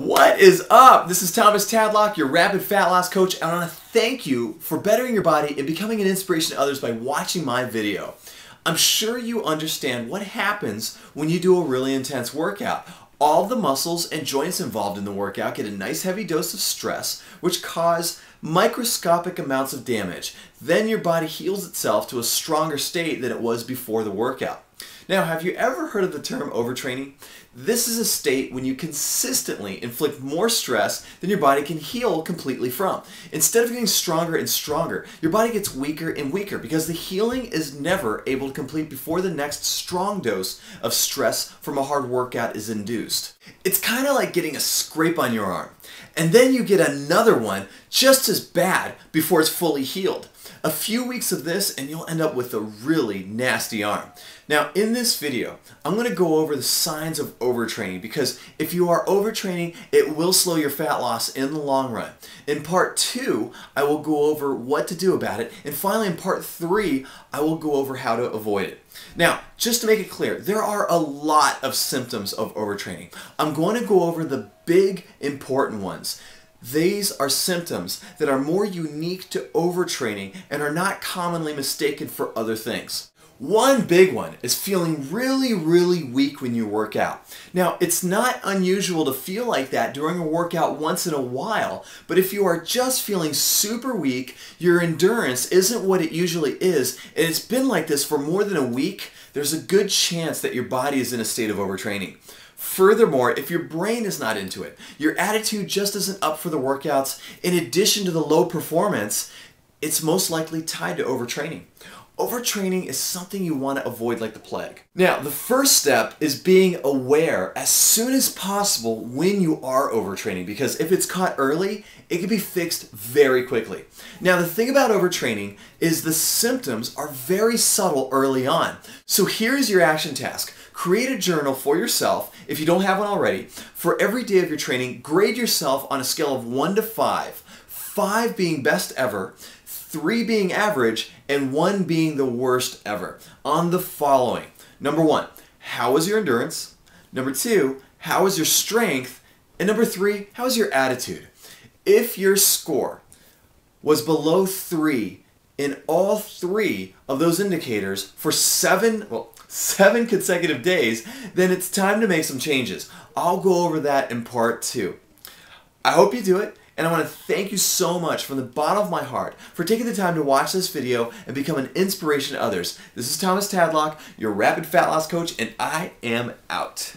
What is up? This is Tadlock, your rapid fat loss coach, and I want to thank you for bettering your body and becoming an inspiration to others by watching my video. I'm sure you understand what happens when you do a really intense workout. All the muscles and joints involved in the workout get a nice heavy dose of stress, which cause microscopic amounts of damage. Then your body heals itself to a stronger state than it was before the workout. Now, have you ever heard of the term overtraining? This is a state when you consistently inflict more stress than your body can heal completely from. Instead of getting stronger and stronger, your body gets weaker and weaker because the healing is never able to complete before the next strong dose of stress from a hard workout is induced. It's kind of like getting a scrape on your arm, and then you get another one just as bad before it's fully healed. A few weeks of this and you'll end up with a really nasty arm. Now, in this video, I'm going to go over the signs of overtraining, because if you are overtraining, it will slow your fat loss in the long run. In part 2, I will go over what to do about it, and finally in part 3, I will go over how to avoid it. Now, just to make it clear, there are a lot of symptoms of overtraining. I'm going to go over the big, important ones. These are symptoms that are more unique to overtraining and are not commonly mistaken for other things. One big one is feeling really weak when you work out. Now, it's not unusual to feel like that during a workout once in a while, but if you are just feeling super weak, your endurance isn't what it usually is, and it's been like this for more than a week, there's a good chance that your body is in a state of overtraining. Furthermore, if your brain is not into it, your attitude just isn't up for the workouts, in addition to the low performance, it's most likely tied to overtraining. Overtraining is something you want to avoid like the plague. Now, the first step is being aware as soon as possible when you are overtraining, because if it's caught early, it can be fixed very quickly. Now, the thing about overtraining is the symptoms are very subtle early on. So here's your action task. Create a journal for yourself, if you don't have one already. For every day of your training, grade yourself on a scale of 1 to 5. 5 being best ever, 3 being average, and 1 being the worst ever, on the following. Number 1, how was your endurance? Number 2, how was your strength? And number 3, how was your attitude? If your score was below 3 in all 3 of those indicators for 7 consecutive days, then it's time to make some changes. I'll go over that in part 2. I hope you do it. And I want to thank you so much from the bottom of my heart for taking the time to watch this video and become an inspiration to others. This is Tadlock, your rapid fat loss coach, and I am out.